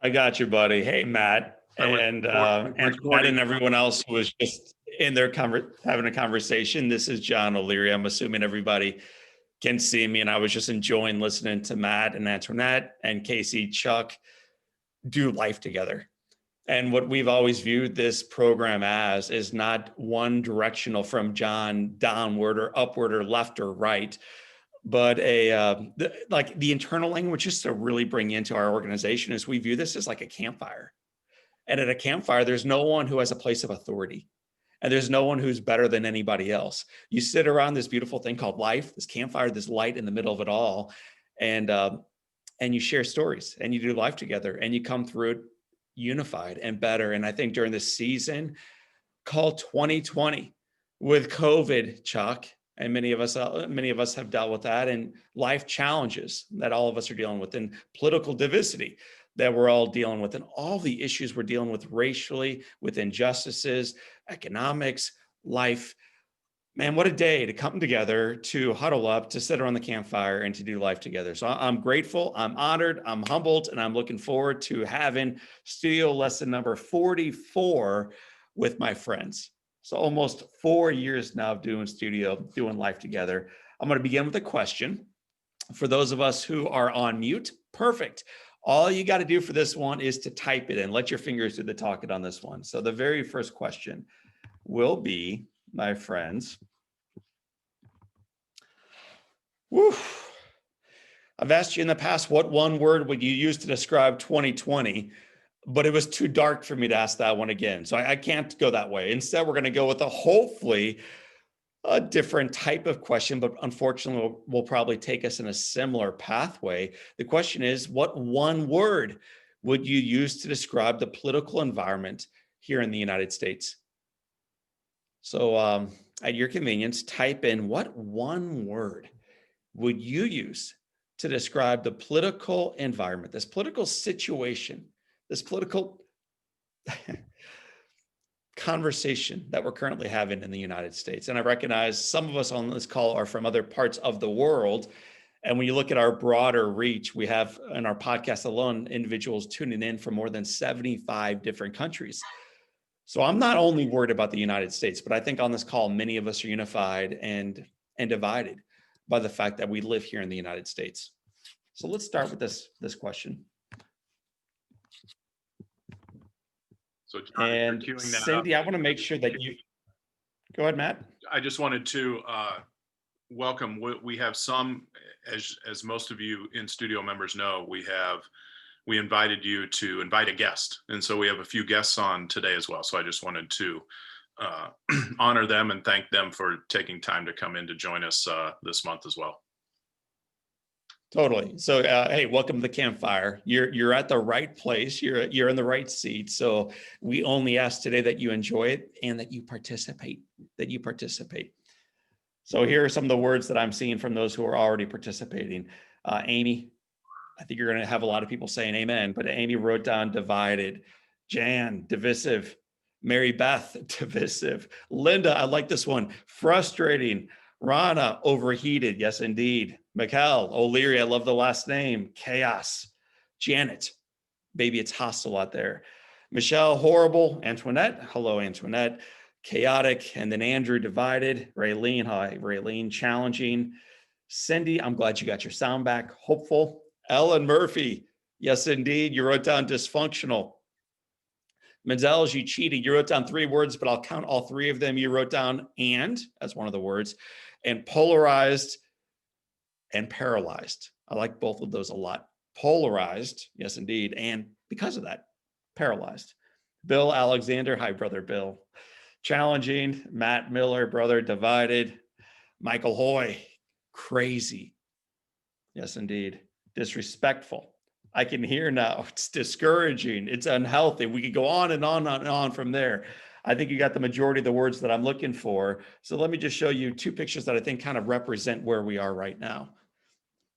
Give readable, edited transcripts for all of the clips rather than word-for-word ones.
I got you, buddy. Hey, Matt, I was and Matt recording. and everyone else who was just in there having a conversation. This is John O'Leary. I'm assuming everybody can see me, and I was just enjoying listening to Matt and Antoinette and Casey, Chuck do life together. And what we've always viewed this program as is not one directional from John downward or upward or left or right, but like the internal language just to really bring into our organization is we view this as like a campfire. And at a campfire, there's no one who has a place of authority. And there's no one who's better than anybody else. You sit around this beautiful thing called life, this campfire, this light in the middle of it all, and you share stories and you do life together and you come through it unified and better. And I think during this season called 2020 with COVID, Chuck, and many of us have dealt with that, and life challenges that all of us are dealing with, and political diversity that we're all dealing with, and all the issues we're dealing with racially, with injustices, economics, life. Man, what a day to come together, to huddle up, to sit around the campfire and to do life together. So I'm grateful, I'm honored, I'm humbled, and I'm looking forward to having studio lesson number 44 with my friends. So almost 4 years now of doing life together. I'm going to begin with a question. For those of us who are on mute, perfect. All you got to do for this one is to type it in. Let your fingers do the talking on this one. So the very first question will be, my friends, I've asked you in the past, what one word would you use to describe 2020? But it was too dark for me to ask that one again. So I can't go that way. Instead, we're going to go with hopefully a different type of question, but unfortunately will probably take us in a similar pathway. The question is, what one word would you use to describe the political environment here in the United States? So at your convenience, type in what one word would you use to describe the political environment, this political situation, this political conversation that we're currently having in the United States. And I recognize some of us on this call are from other parts of the world. And when you look at our broader reach, we have in our podcast alone, individuals tuning in from more than 75 different countries. So I'm not only worried about the United States, but I think on this call, many of us are unified and divided by the fact that we live here in the United States. So let's start with this question. So John, and Cindy, I want to make sure that you go ahead, Matt. I just wanted to welcome. We have some, as most of you in studio members know, we invited you to invite a guest, and so we have a few guests on today as well. So I just wanted to honor them and thank them for taking time to come in to join us this month as well. Totally. So, hey, welcome to the campfire. You're at the right place. You're in the right seat. So we only ask today that you enjoy it and that you participate. So here are some of the words that I'm seeing from those who are already participating. Amy, I think you're going to have a lot of people saying amen, but Amy wrote down divided. Jan, divisive. Mary Beth, divisive. Linda, I like this one. Frustrating. Rana, overheated. Yes, indeed. Mikkel, O'Leary, I love the last name. Chaos. Janet, baby, it's hostile out there. Michelle, horrible. Antoinette, hello, Antoinette. Chaotic. And then Andrew, divided. Raylene, hi, Raylene, challenging. Cindy, I'm glad you got your sound back. Hopeful. Ellen Murphy, yes, indeed. You wrote down dysfunctional. Menzel, you cheated. You wrote down 3 words, but I'll count all 3 of them. You wrote down and as one of the words, and polarized and paralyzed. I like both of those a lot. Polarized, yes, indeed. And because of that, paralyzed. Bill Alexander, hi, brother Bill. Challenging. Matt Miller, brother, divided. Michael Hoy, crazy. Yes, indeed. Disrespectful. I can hear now. It's discouraging. It's unhealthy. We could go on and on and on from there. I think you got the majority of the words that I'm looking for. So let me just show you 2 pictures that I think kind of represent where we are right now.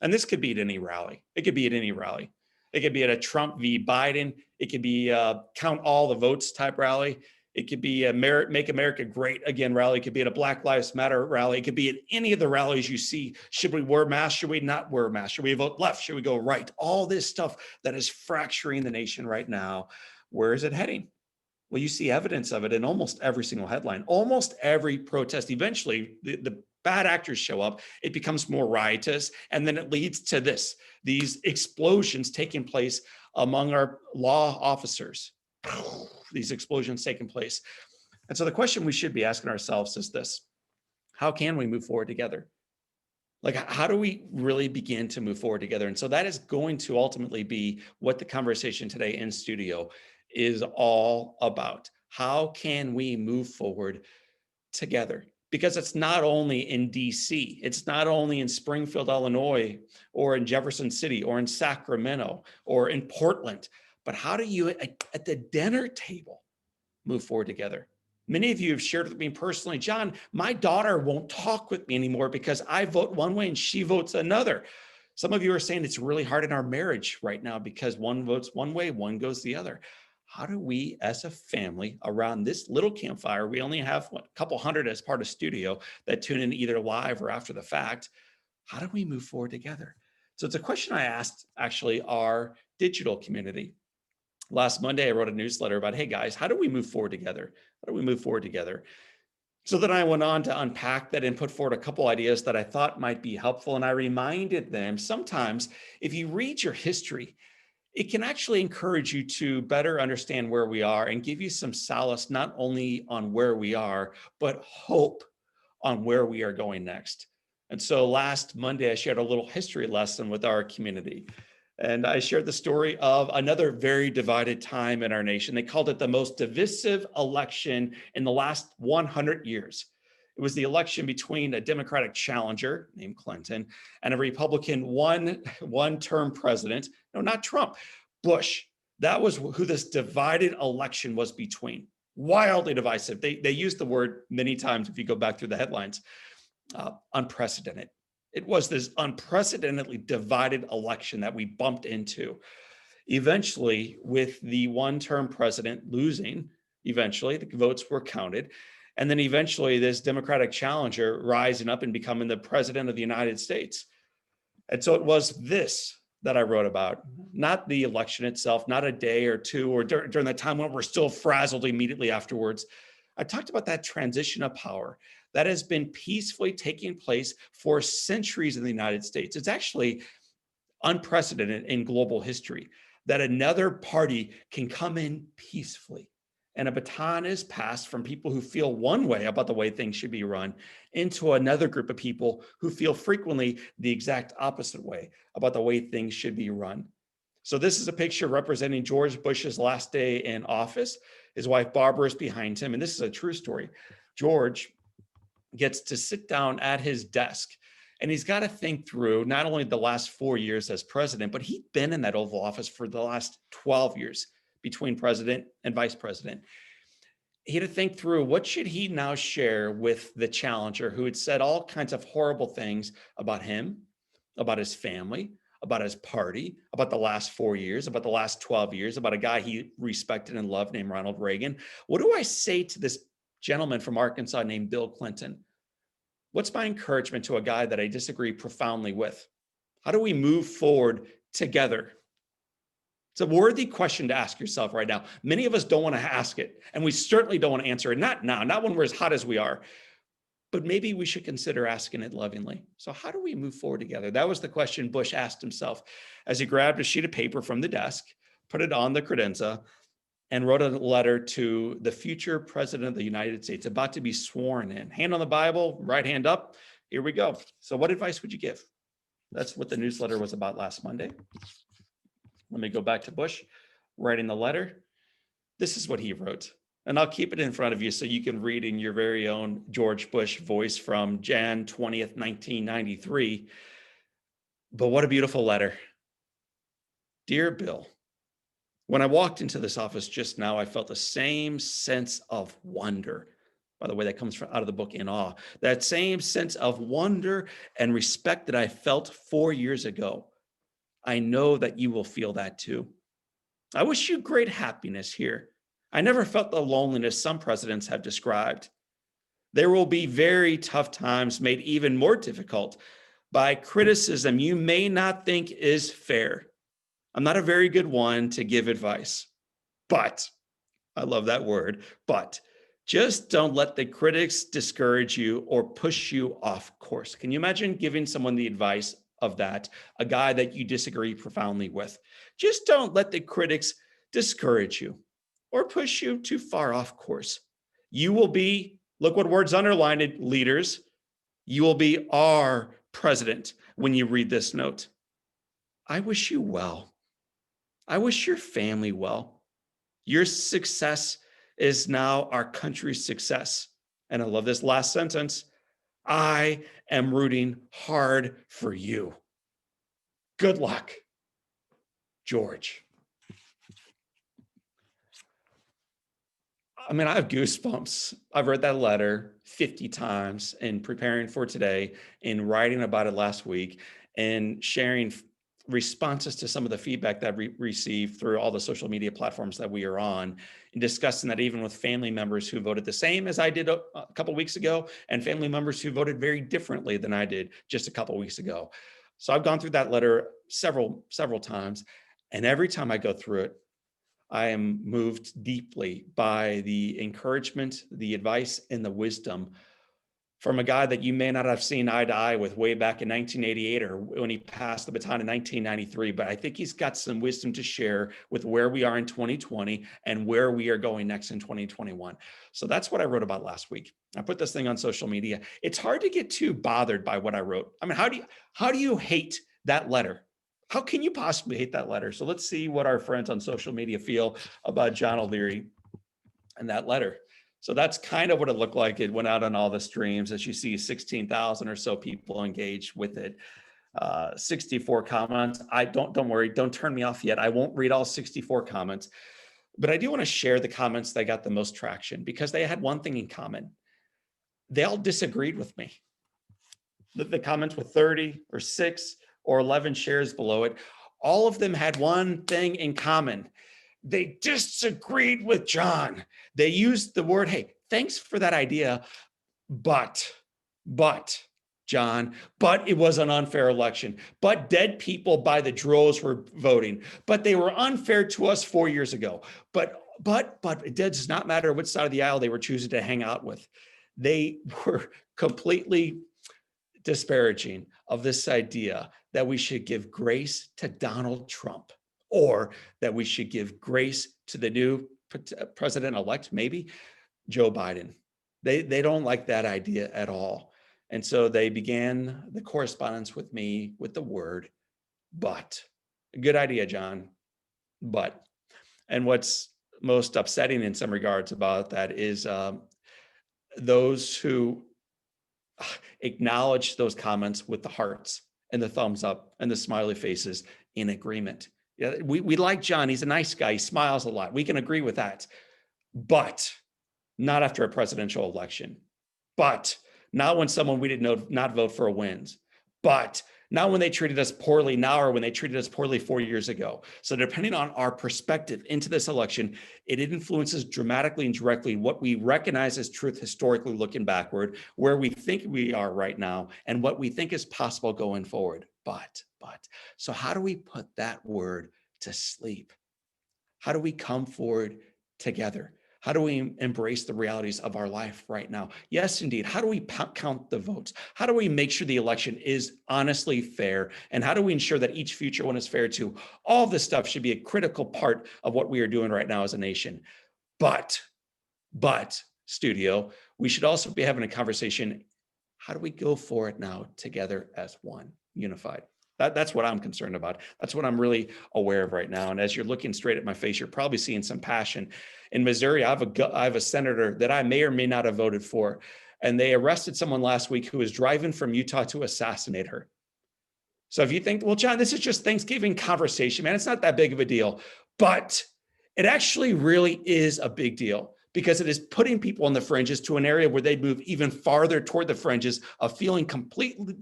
And this could be at any rally. It could be at any rally. It could be at a Trump v. Biden. It could be count all the votes type rally. It could be a Make America Great Again rally. It could be at a Black Lives Matter rally. It could be at any of the rallies you see. Should we wear masks? Should we not wear masks? Should we vote left? Should we go right? All this stuff that is fracturing the nation right now. Where is it heading? Well, you see evidence of it in almost every single headline, almost every protest. Eventually, the bad actors show up. It becomes more riotous. And then it leads to these explosions taking place among our law officers. These explosions taking place. And so the question we should be asking ourselves is this: how can we move forward together? Like, how do we really begin to move forward together? And so that is going to ultimately be what the conversation today in studio is all about. How can we move forward together? Because it's not only in DC, it's not only in Springfield, Illinois, or in Jefferson City, or in Sacramento, or in Portland, but how do you at the dinner table move forward together? Many of you have shared with me personally, John, my daughter won't talk with me anymore because I vote one way and she votes another. Some of you are saying it's really hard in our marriage right now because one votes one way, one goes the other. How do we as a family around this little campfire, we only have a couple hundred as part of studio that tune in either live or after the fact. How do we move forward together? So it's a question I asked actually our digital community. Last Monday, I wrote a newsletter about, hey guys, how do we move forward together? How do we move forward together? So then I went on to unpack that and put forward a couple ideas that I thought might be helpful. And I reminded them, sometimes if you read your history, it can actually encourage you to better understand where we are and give you some solace, not only on where we are, but hope on where we are going next. And so last Monday, I shared a little history lesson with our community. And I shared the story of another very divided time in our nation. They called it the most divisive election in the last 100 years. It was the election between a Democratic challenger named Clinton and a Republican one-term president. No, not Trump, Bush. That was who this divided election was between. Wildly divisive. They used the word many times, if you go back through the headlines, unprecedented. It was this unprecedentedly divided election that we bumped into. Eventually, with the one-term president losing, eventually the votes were counted. And then eventually this Democratic challenger rising up and becoming the president of the United States. And so it was this that I wrote about, not the election itself, not a day or two, or during that time when we're still frazzled immediately afterwards. I talked about that transition of power that has been peacefully taking place for centuries in the United States. It's actually unprecedented in global history that another party can come in peacefully and a baton is passed from people who feel one way about the way things should be run into another group of people who feel frequently the exact opposite way about the way things should be run. So this is a picture representing George Bush's last day in office. His wife Barbara is behind him, and this is a true story. George gets to sit down at his desk, and he's got to think through not only the last 4 years as president, but he'd been in that Oval Office for the last 12 years between president and vice president. He had to think through what should he now share with the challenger who had said all kinds of horrible things about him, about his family, about his party, about the last 4 years, about the last 12 years, about a guy he respected and loved named Ronald Reagan. What do I say to this gentleman from Arkansas named Bill Clinton? What's my encouragement to a guy that I disagree profoundly with? How do we move forward together? It's a worthy question to ask yourself right now. Many of us don't want to ask it, and we certainly don't want to answer it. Not now, not when we're as hot as we are, but maybe we should consider asking it lovingly. So how do we move forward together? That was the question Bush asked himself as he grabbed a sheet of paper from the desk, put it on the credenza, and wrote a letter to the future president of the United States, about to be sworn in. Hand on the Bible, right hand up. Here we go. So what advice would you give? That's what the newsletter was about last Monday. Let me go back to Bush writing the letter. This is what he wrote. And I'll keep it in front of you so you can read in your very own George Bush voice from Jan 20th, 1993. But what a beautiful letter. Dear Bill, when I walked into this office just now, I felt the same sense of wonder. By the way, that comes out of the book In Awe. That same sense of wonder and respect that I felt 4 years ago. I know that you will feel that too. I wish you great happiness here. I never felt the loneliness some presidents have described. There will be very tough times made even more difficult by criticism you may not think is fair. I'm not a very good one to give advice, but I love that word, but just don't let the critics discourage you or push you off course. Can you imagine giving someone the advice of that, a guy that you disagree profoundly with? Just don't let the critics discourage you or push you too far off course. You will be, look what words underlined, leaders, you will be our president when you read this note. I wish you well. I wish your family well. Your success is now our country's success. And I love this last sentence. I am rooting hard for you. Good luck, George. I mean, I have goosebumps. I've read that letter 50 times in preparing for today, in writing about it last week, and sharing responses to some of the feedback that we received through all the social media platforms that we are on, and discussing that even with family members who voted the same as I did a couple of weeks ago, and family members who voted very differently than I did just a couple of weeks ago. So I've gone through that letter several times, and every time I go through it, I am moved deeply by the encouragement, the advice, and the wisdom from a guy that you may not have seen eye to eye with way back in 1988 or when he passed the baton in 1993. But I think he's got some wisdom to share with where we are in 2020 and where we are going next in 2021. So that's what I wrote about last week. I put this thing on social media. It's hard to get too bothered by what I wrote. I mean, how do you hate that letter? How can you possibly hate that letter? So let's see what our friends on social media feel about John O'Leary and that letter. So that's kind of what it looked like. It went out on all the streams. As you see, 16,000 or so people engaged with it. 64 comments. Don't worry, don't turn me off yet. I won't read all 64 comments, but I do want to share the comments that got the most traction because they had one thing in common. They all disagreed with me. The comments with 30 or 6 or 11 shares below it, all of them had one thing in common. They disagreed with John. They used the word, hey, thanks for that idea, but, John, but it was an unfair election. But dead people by the droves were voting. But they were unfair to us 4 years ago. But it does not matter which side of the aisle they were choosing to hang out with. They were completely disparaging of this idea that we should give grace to Donald Trump, or that we should give grace to the new president-elect, maybe Joe Biden. They don't like that idea at all. And so they began the correspondence with me with the word, but. Good idea, John, but. And what's most upsetting in some regards about that is those who acknowledge those comments with the hearts and the thumbs up and the smiley faces in agreement. Yeah, we like John. He's a nice guy. He smiles a lot. We can agree with that, but not after a presidential election. But not when someone we didn't not vote for wins. But not when they treated us poorly now or when they treated us poorly 4 years ago. So depending on our perspective into this election, it influences dramatically and directly what we recognize as truth historically looking backward, where we think we are right now, and what we think is possible going forward. But. So how do we put that word to sleep? How do we come forward together? How do we embrace the realities of our life right now? Yes, indeed. How do we count the votes? How do we make sure the election is honestly fair? And how do we ensure that each future one is fair too? All this stuff should be a critical part of what we are doing right now as a nation. But, studio, we should also be having a conversation. How do we go for it now together as one, unified? That's what I'm concerned about. That's what I'm really aware of right now. And as you're looking straight at my face, you're probably seeing some passion. In Missouri, I have a senator that I may or may not have voted for, and they arrested someone last week who was driving from Utah to assassinate her. So if you think, well, John, this is just Thanksgiving conversation, man, it's not that big of a deal. But it actually really is a big deal, because it is putting people on the fringes to an area where they move even farther toward the fringes of feeling completely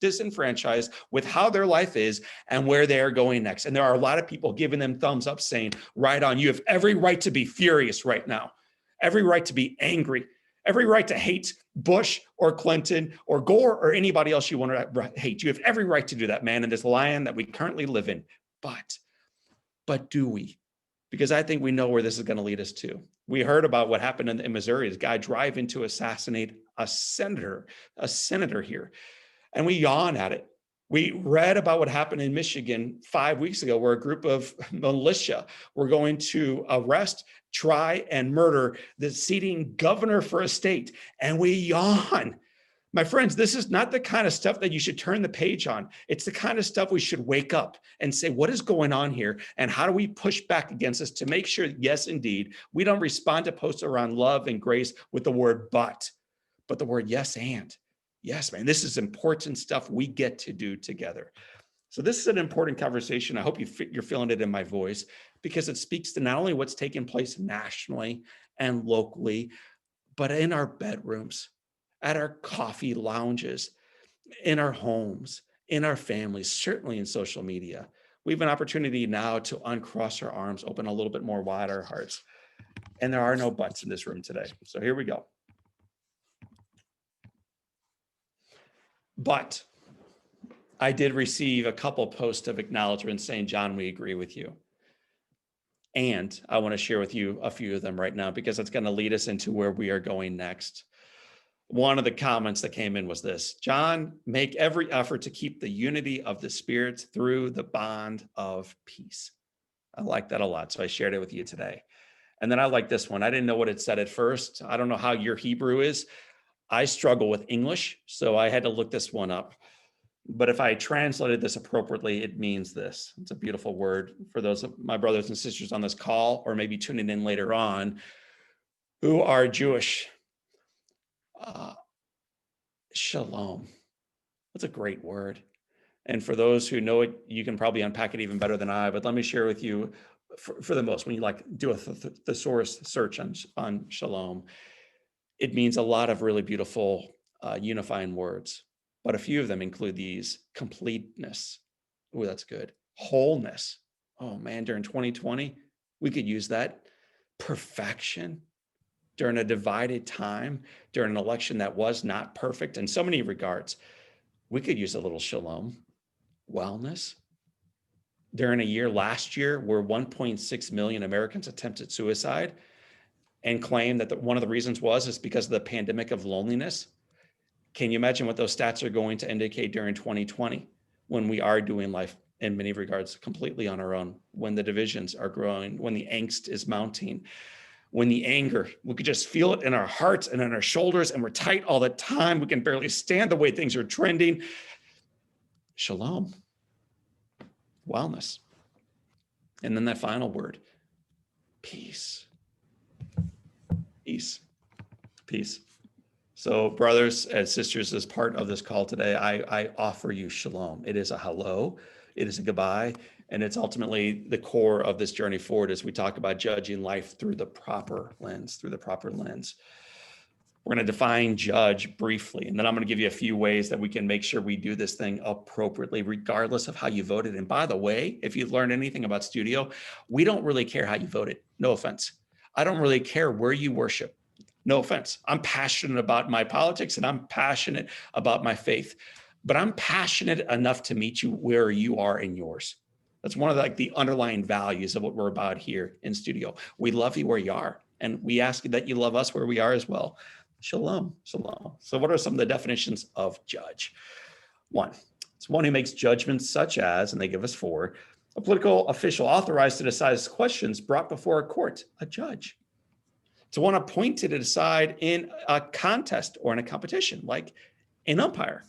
disenfranchised with how their life is and where they are going next. And there are a lot of people giving them thumbs up saying, right on, you have every right to be furious right now, every right to be angry, every right to hate Bush or Clinton or Gore or anybody else you want to hate. You have every right to do that, man, in this land that we currently live in. But do we? Because I think we know where this is going to lead us to. We heard about what happened in Missouri, this guy driving to assassinate a senator here. And we yawn at it. We read about what happened in Michigan 5 weeks ago, where a group of militia were going to arrest, try, and murder the sitting governor for a state. And we yawn. My friends, this is not the kind of stuff that you should turn the page on. It's the kind of stuff we should wake up and say, what is going on here? And how do we push back against this to make sure, yes, indeed, we don't respond to posts around love and grace with the word but the word yes and. Yes, man, this is important stuff we get to do together. So this is an important conversation. I hope you're feeling it in my voice, because it speaks to not only what's taking place nationally and locally, but in our bedrooms, at our coffee lounges, in our homes, in our families, certainly in social media. We have an opportunity now to uncross our arms, open a little bit more wide our hearts. And there are no buts in this room today. So here we go. But I did receive a couple posts of acknowledgement saying, John, we agree with you. And I want to share with you a few of them right now, because it's going to lead us into where we are going next. One of the comments that came in was this: John, make every effort to keep the unity of the Spirit through the bond of peace. I like that a lot, so I shared it with you today. And then I like this one. I didn't know what it said at first. I don't know how your Hebrew is. I struggle with English, so I had to look this one up. But if I translated this appropriately, it means this. It's a beautiful word for those of my brothers and sisters on this call, or maybe tuning in later on, who are Jewish. Shalom. That's a great word. And for those who know it, you can probably unpack it even better than I, but let me share with you for the most, when you do a thesaurus search on shalom, it means a lot of really beautiful unifying words, but a few of them include these: completeness. Oh, that's good. Wholeness. Oh man, during 2020, we could use that. Perfection. During a divided time, during an election that was not perfect in so many regards, we could use a little shalom. Wellness. During a year last year, where 1.6 million Americans attempted suicide and claimed that one of the reasons is because of the pandemic of loneliness. Can you imagine what those stats are going to indicate during 2020, when we are doing life in many regards completely on our own, when the divisions are growing, when the angst is mounting, when the anger, we could just feel it in our hearts and in our shoulders, and we're tight all the time. We can barely stand the way things are trending. Shalom. Wellness. And then that final word, peace. Peace. Peace. So brothers and sisters, as part of this call today, I offer you shalom. It is a hello. It is a goodbye. And it's ultimately the core of this journey forward as we talk about judging life through the proper lens, We're going to define judge briefly, and then I'm going to give you a few ways that we can make sure we do this thing appropriately, regardless of how you voted. And by the way, if you've learned anything about Studio, we don't really care how you voted. No offense. I don't really care where you worship. No offense. I'm passionate about my politics and I'm passionate about my faith, but I'm passionate enough to meet you where you are in yours. That's one of the underlying values of what we're about here in Studio. We love you where you are, and we ask that you love us where we are as well. Shalom, shalom. So what are some of the definitions of judge? One, it's one who makes judgments such as, and they give us four, a political official authorized to decide questions brought before a court, a judge. It's one appointed to decide in a contest or in a competition, like an umpire.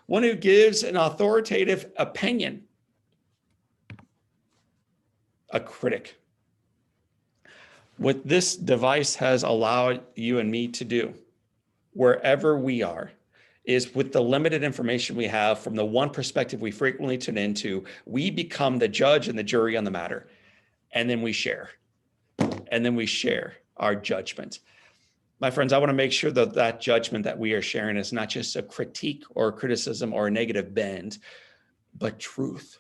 One who gives an authoritative opinion, a critic. What this device has allowed you and me to do, wherever we are, is with the limited information we have from the one perspective we frequently tune into, we become the judge and the jury on the matter. And then we share. And then we share our judgment. My friends, I want to make sure that that judgment that we are sharing is not just a critique or criticism or a negative bend, but truth,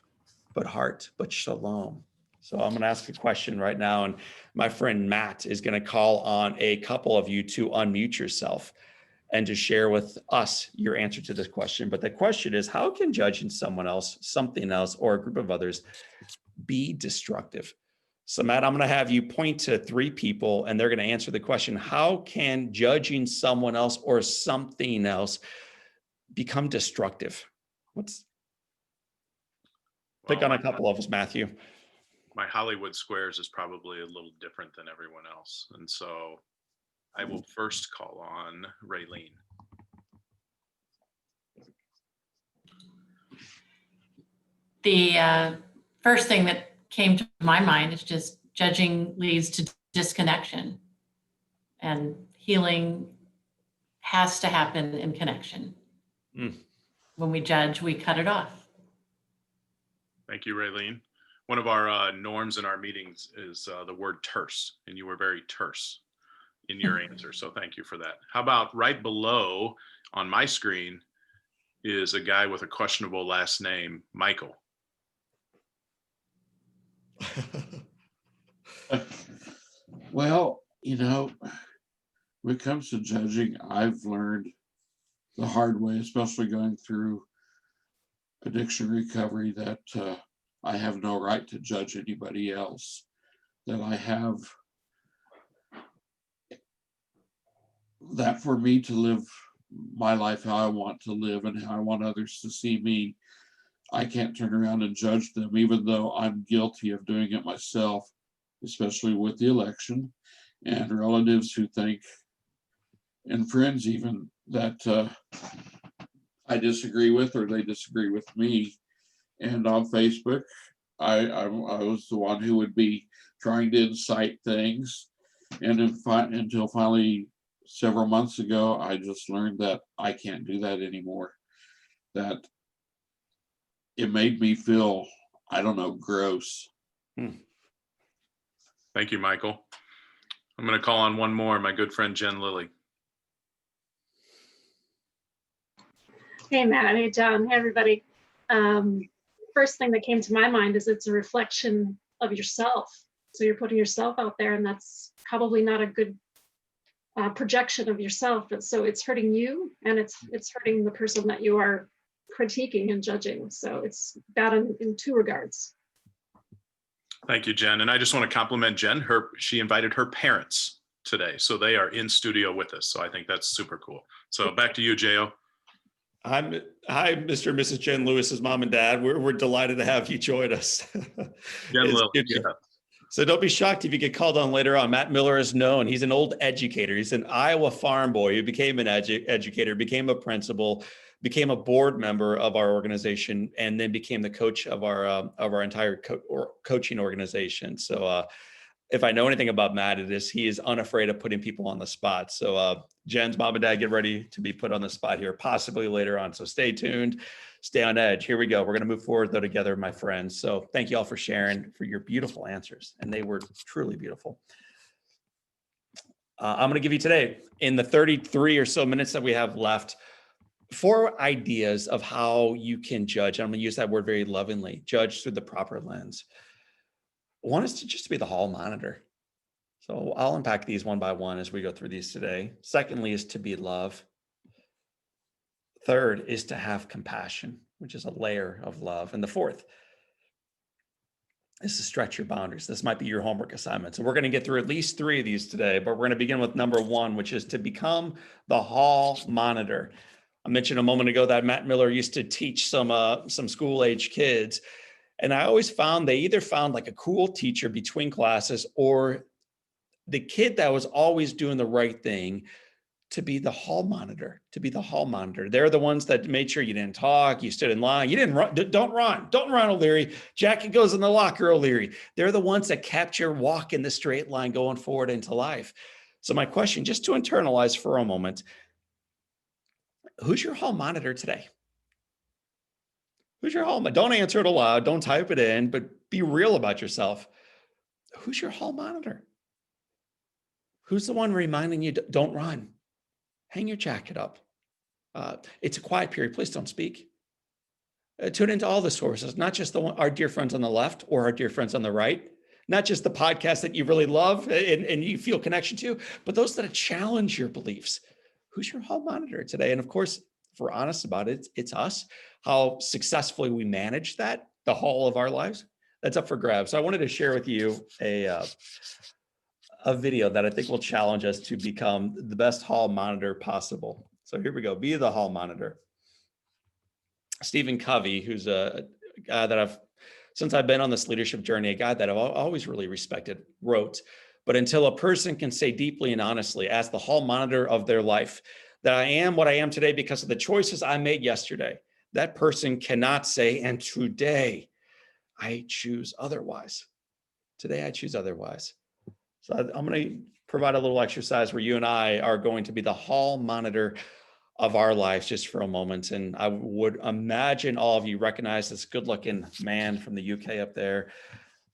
but heart, but shalom. So I'm going to ask a question right now, and my friend Matt is going to call on a couple of you to unmute yourself and to share with us your answer to this question. But the question is, how can judging someone else, something else, or a group of others be destructive? So Matt, I'm going to have you point to 3 people and they're going to answer the question, how can judging someone else or something else become destructive? Pick on a couple of us, Matthew. My Hollywood Squares is probably a little different than everyone else. And so I will first call on Raylene. The first thing that came to my mind is just judging leads to disconnection, and healing has to happen in connection. When we judge, we cut it off. Thank you, Raylene. One of our norms in our meetings is the word terse, and you were very terse in your answer. So thank you for that. How about right below on my screen is a guy with a questionable last name, Michael. Well, when it comes to judging, I've learned the hard way, especially going through addiction recovery, that I have no right to judge anybody else, that I have that for me to live my life how I want to live and how I want others to see me. I can't turn around and judge them, even though I'm guilty of doing it myself, especially with the election, and relatives who think, and friends even, that I disagree with or they disagree with me. And on Facebook, I was the one who would be trying to incite things. And until finally, several months ago, I just learned that I can't do that anymore. That it made me feel, I don't know, gross. Thank you, Michael. I'm going to call on one more, my good friend, Jen Lilly. Hey, Matt. Hey, John. Hey, everybody. First thing that came to my mind is it's a reflection of yourself. So you're putting yourself out there, and that's probably not a good projection of yourself. But so it's hurting you, and it's hurting the person that you are critiquing and judging. So it's bad in 2 regards. Thank you, Jen. And I just want to compliment Jen. She invited her parents today, so they are in studio with us. So I think that's super cool. So back to you, Jo. Hi, Mr. and Mrs. Jen Lewis's mom and dad. We're delighted to have you join us. Jen Lilly, yeah. So don't be shocked if you get called on later on. Matt Miller is known. He's an old educator. He's an Iowa farm boy who became an educator, became a principal, became a board member of our organization, and then became the coach of our entire coaching organization. So if I know anything about Matt, it is he is unafraid of putting people on the spot. So Jen's mom and dad, get ready to be put on the spot here, possibly later on. So stay tuned, stay on edge. Here we go. We're going to move forward though together, my friends. So thank you all for sharing, for your beautiful answers. And they were truly beautiful. I'm going to give you today, in the 33 or so minutes that we have left, 4 ideas of how you can judge. I'm going to use that word very lovingly, judge through the proper lens. One is to just be the hall monitor. So I'll unpack these one by one as we go through these today. Secondly is to be love. Third is to have compassion, which is a layer of love. And the fourth is to stretch your boundaries. This might be your homework assignment. So we're going to get through at least 3 of these today, but we're going to begin with number 1, which is to become the hall monitor. I mentioned a moment ago that Matt Miller used to teach some school-age kids. And I always found they either found like a cool teacher between classes, or the kid that was always doing the right thing to be the hall monitor, They're the ones that made sure you didn't talk, you stood in line, you didn't run, don't run, O'Leary. Jackie goes in the locker, O'Leary. They're the ones that kept your walk in the straight line going forward into life. So my question, just to internalize for a moment, who's your hall monitor today? Who's your hall monitor? Don't answer it aloud, don't type it in, but be real about yourself. Who's your hall monitor? Who's the one reminding you, don't run? Hang your jacket up. It's a quiet period. Please don't speak. Tune into all the sources, not just our dear friends on the left or our dear friends on the right, not just the podcast that you really love and you feel connection to, but those that challenge your beliefs. Who's your hall monitor today? And of course, if we're honest about it, it's us. How successfully we manage that, the hall of our lives, that's up for grabs. So I wanted to share with you a video that I think will challenge us to become the best hall monitor possible. So here we go. Be the hall monitor. Stephen Covey, who's a guy that since I've been on this leadership journey, a guy that I've always really respected, wrote, but until a person can say deeply and honestly as the hall monitor of their life that I am what I am today because of the choices I made yesterday, that person cannot say, and today I choose otherwise. Today I choose otherwise. So I'm going to provide a little exercise where you and I are going to be the hall monitor of our lives just for a moment. And I would imagine all of you recognize this good looking man from the UK up there.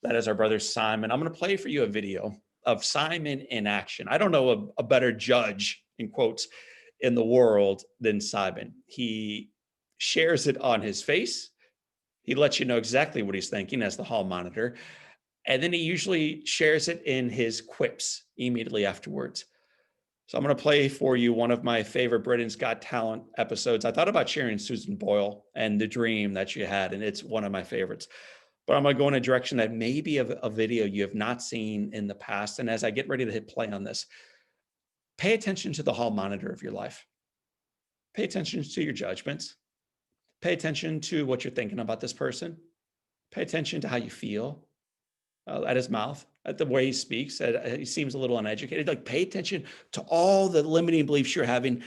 That is our brother Simon. I'm going to play for you a video of Simon in action. I don't know a better judge, in quotes, in the world than Simon. He shares it on his face. He lets you know exactly what he's thinking as the hall monitor. And then he usually shares it in his quips immediately afterwards. So I'm going to play for you one of my favorite Britain's Got Talent episodes. I thought about sharing Susan Boyle and the dream that she had, and it's one of my favorites. But I'm going to go in a direction that may be a video you have not seen in the past. And as I get ready to hit play on this, pay attention to the hall monitor of your life. Pay attention to your judgments. Pay attention to what you're thinking about this person. Pay attention to how you feel at his mouth, at the way he speaks. He seems a little uneducated. Like, pay attention to all the limiting beliefs you're having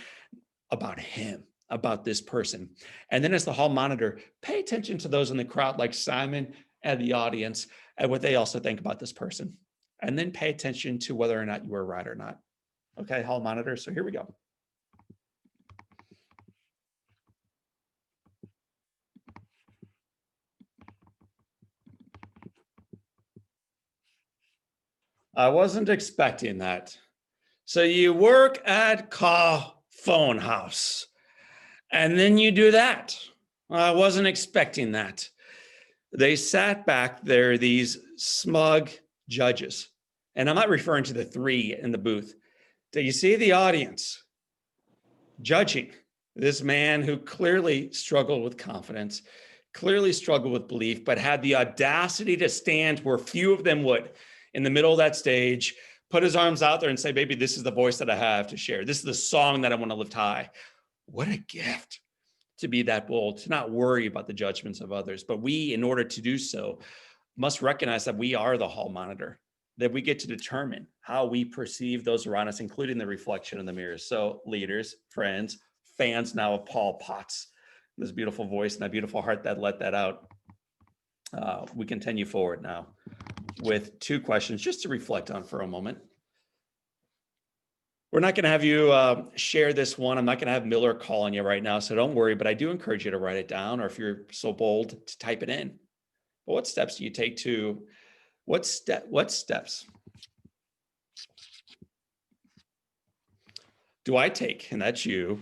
about him, about this person. And then as the hall monitor, pay attention to those in the crowd like Simon and the audience and what they also think about this person. And then pay attention to whether or not you are right or not. Okay, hall monitor. So here we go. I wasn't expecting that. So you work at Phone House, and then you do that. I wasn't expecting that. They sat back there, these smug judges, and I'm not referring to the three in the booth. Do you see the audience judging this man who clearly struggled with confidence, clearly struggled with belief, but had the audacity to stand where few of them would, in the middle of that stage, put his arms out there and say, baby, this is the voice that I have to share. This is the song that I want to lift high. What a gift to be that bold, to not worry about the judgments of others. But we, in order to do so, must recognize that we are the hall monitor, that we get to determine how we perceive those around us, including the reflection in the mirror. So leaders, friends, fans now of Paul Potts, this beautiful voice and that beautiful heart that let that out. We continue forward now with two questions just to reflect on for a moment. We're not going to have you share this one. I'm not going to have Miller call on you right now, so don't worry, but I do encourage you to write it down, or if you're so bold, to type it in. But what steps do you take to, what steps do I take, and that's you,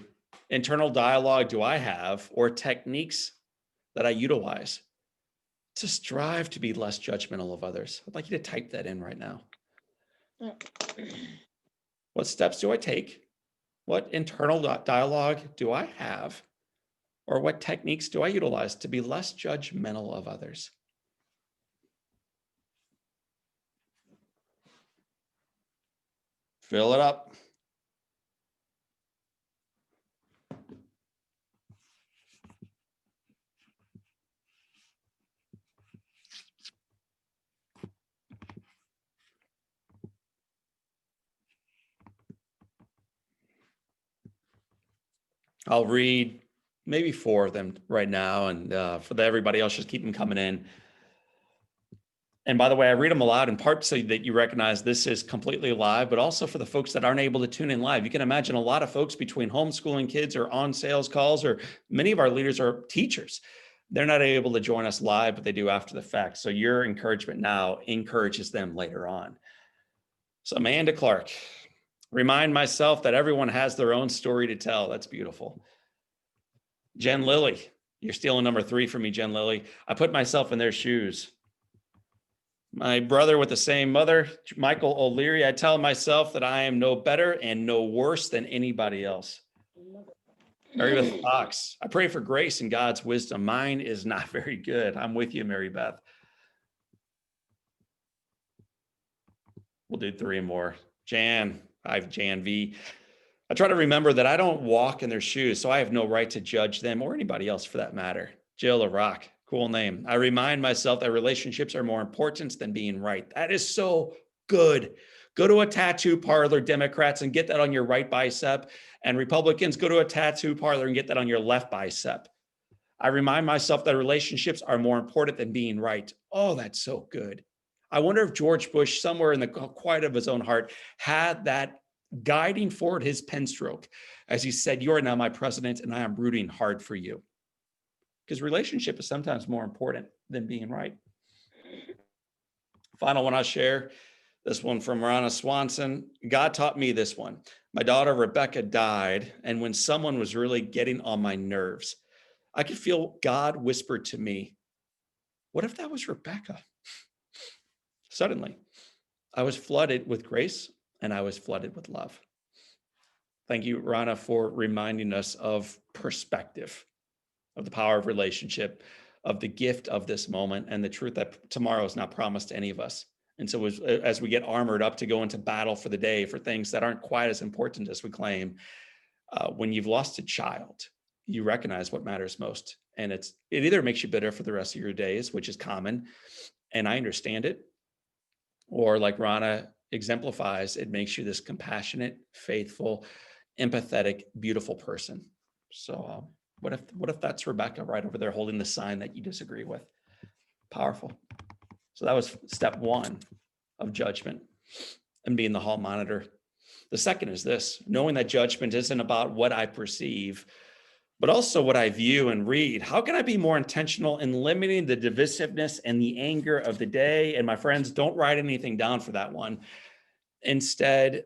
internal dialogue do I have, or techniques that I utilize to strive to be less judgmental of others? I'd like you to type that in right now. What steps do I take? What internal dialogue do I have? Or what techniques do I utilize to be less judgmental of others? Fill it up. I'll read maybe 4 of them right now, and for everybody else, just keep them coming in. And by the way, I read them aloud in part so that you recognize this is completely live, but also for the folks that aren't able to tune in live. You can imagine a lot of folks between homeschooling kids or on sales calls, or many of our leaders are teachers. They're not able to join us live, but they do after the fact. So your encouragement now encourages them later on. So Amanda Clark, Remind myself that everyone has their own story to tell. That's beautiful. Jen Lilly, you're stealing number 3 from me, Jen Lilly. I put myself in their shoes. My brother with the same mother, Michael O'Leary, I tell myself that I am no better and no worse than anybody else. Mary Beth Fox, I pray for grace and God's wisdom. Mine is not very good. I'm with you, Mary Beth. We'll do 3 more. Jan V. I try to remember that I don't walk in their shoes, so I have no right to judge them or anybody else for that matter. Jill LaRock, cool name. I remind myself that relationships are more important than being right. That is so good. Go to a tattoo parlor, Democrats, and get that on your right bicep. And Republicans, go to a tattoo parlor and get that on your left bicep. I remind myself that relationships are more important than being right. Oh, that's so good. I wonder if George Bush, somewhere in the quiet of his own heart, had that guiding forward his pen stroke as he said, "You are now my president and I am rooting hard for you." Because relationship is sometimes more important than being right. Final one I'll share, this one from Rana Swanson. God taught me this one. My daughter Rebecca died, and when someone was really getting on my nerves, I could feel God whisper to me, what if that was Rebecca? Suddenly, I was flooded with grace and I was flooded with love. Thank you, Rana, for reminding us of perspective, of the power of relationship, of the gift of this moment, and the truth that tomorrow is not promised to any of us. And so as we get armored up to go into battle for the day, for things that aren't quite as important as we claim, when you've lost a child, you recognize what matters most. And it either makes you bitter for the rest of your days, which is common, and I understand it, or like Rana exemplifies, it makes you this compassionate, faithful, empathetic, beautiful person. So what if that's Rebecca right over there holding the sign that you disagree with? Powerful. So that was step 1 of judgment and being the hall monitor. The second is this, knowing that judgment isn't about what I perceive, but also what I view and read. How can I be more intentional in limiting the divisiveness and the anger of the day? And my friends, don't write anything down for that one. Instead,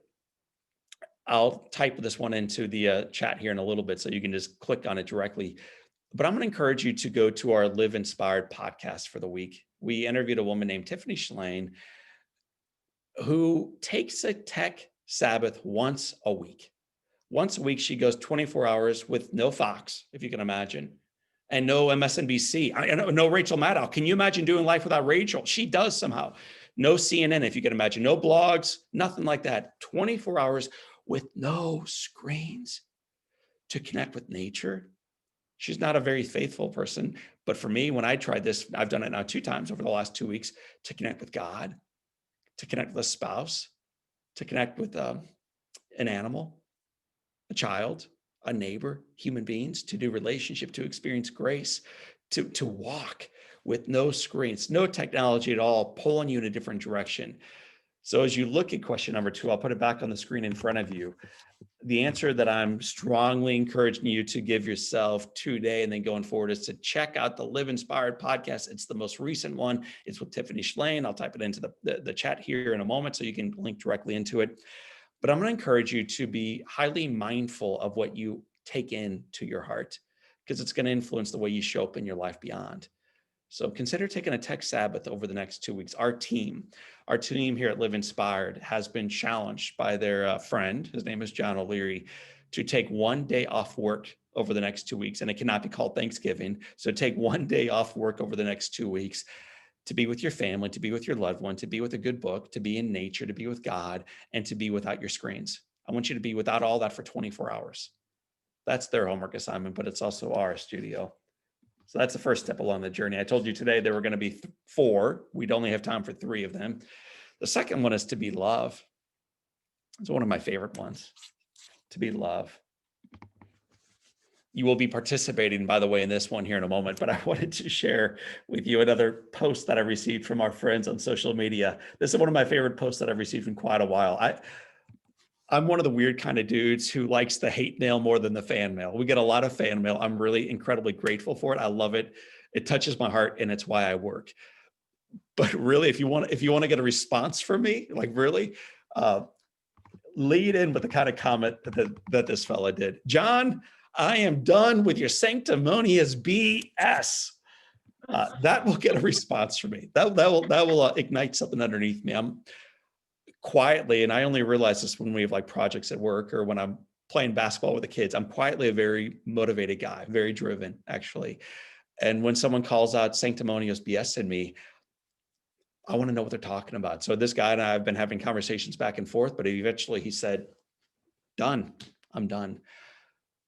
I'll type this one into the chat here in a little bit so you can just click on it directly. But I'm going to encourage you to go to our Live Inspired podcast for the week. We interviewed a woman named Tiffany Shlain who takes a tech Sabbath once a week. Once a week, she goes 24 hours with no Fox, if you can imagine, and no MSNBC, no Rachel Maddow. Can you imagine doing life without Rachel? She does somehow. No CNN, if you can imagine, no blogs, nothing like that. 24 hours with no screens to connect with nature. She's not a very faithful person, but for me, when I tried this, I've done it now 2 times over the last 2 weeks, to connect with God, to connect with a spouse, to connect with an animal, a child, a neighbor, human beings, to do relationship, to experience grace, to walk with no screens, no technology at all, pulling you in a different direction. So as you look at question number 2, I'll put it back on the screen in front of you. The answer that I'm strongly encouraging you to give yourself today and then going forward is to check out the Live Inspired podcast. It's the most recent one. It's with Tiffany Shlain. I'll type it into the chat here in a moment so you can link directly into it. But I'm going to encourage you to be highly mindful of what you take into your heart, because it's going to influence the way you show up in your life beyond. So consider taking a tech Sabbath over the next 2 weeks. Our team here at Live Inspired has been challenged by their friend, his name is John O'Leary, to take 1 day off work over the next 2 weeks. And it cannot be called Thanksgiving. So take 1 day off work over the next 2 weeks to be with your family, to be with your loved one, to be with a good book, to be in nature, to be with God, and to be without your screens. I want you to be without all that for 24 hours. That's their homework assignment, but it's also our studio. So that's the first step along the journey. I told you today there were going to be 4. We'd only have time for 3 of them. The second one is to be love. It's one of my favorite ones, to be love. You will be participating, by the way, in this one here in a moment, but I wanted to share with you another post that I received from our friends on social media. This is one of my favorite posts that I've received in quite a while. I'm one of the weird kind of dudes who likes the hate mail more than the fan mail. We get a lot of fan mail. I'm really incredibly grateful for it. I love it. It touches my heart, and it's why I work. But really, if you want to get a response from me, like really, lead in with the kind of comment that this fella did. John, I am done with your sanctimonious BS. That will get a response from me. That will ignite something underneath me. I'm quietly, and I only realize this when we have like projects at work or when I'm playing basketball with the kids, I'm quietly a very motivated guy, very driven actually. And when someone calls out sanctimonious BS in me, I want to know what they're talking about. So this guy and I have been having conversations back and forth, but eventually he said, done, I'm done.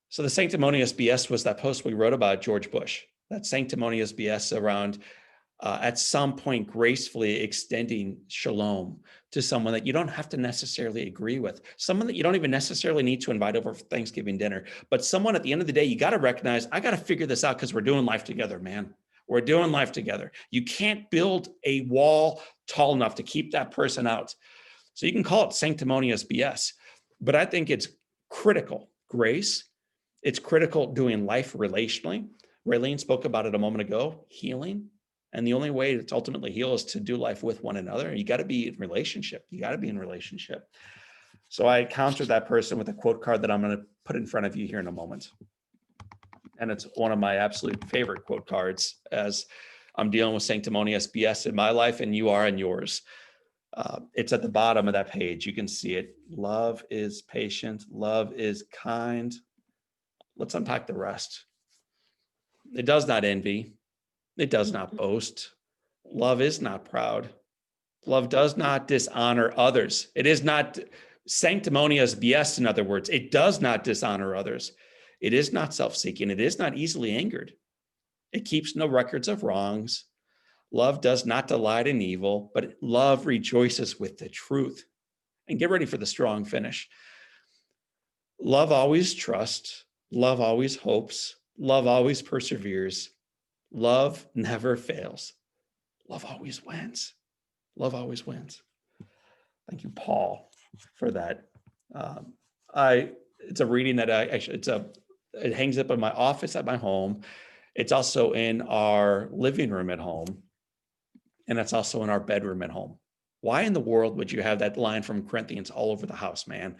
So the sanctimonious BS was that post we wrote about George Bush, that sanctimonious BS around at some point gracefully extending shalom to someone that you don't have to necessarily agree with, someone that you don't even necessarily need to invite over for Thanksgiving dinner, but someone at the end of the day, you got to recognize, I got to figure this out because we're doing life together, man. We're doing life together. You can't build a wall tall enough to keep that person out. So you can call it sanctimonious BS, but I think it's critical grace. It's critical doing life relationally. Raylene spoke about it a moment ago, healing. And the only way to ultimately heal is to do life with one another. You got to be in relationship. You got to be in relationship. So I countered that person with a quote card that I'm going to put in front of you here in a moment. And it's one of my absolute favorite quote cards as I'm dealing with sanctimonious BS in my life and you are in yours. It's at the bottom of that page. You can see it. Love is patient. Love is kind. Let's unpack the rest. It does not envy. It does not boast. Love is not proud. Love does not dishonor others. It is not sanctimonious BS, in other words. It does not dishonor others. It is not self-seeking. It is not easily angered. It keeps no records of wrongs. Love does not delight in evil, but love rejoices with the truth. And get ready for the strong finish. Love always trusts. Love always hopes. Love always perseveres. Love never fails. Love always wins. Love always wins. Thank you, Paul, for that. It's a reading that it hangs up in my office at my home. It's also in our living room at home. And it's also in our bedroom at home. Why in the world would you have that line from Corinthians all over the house, man?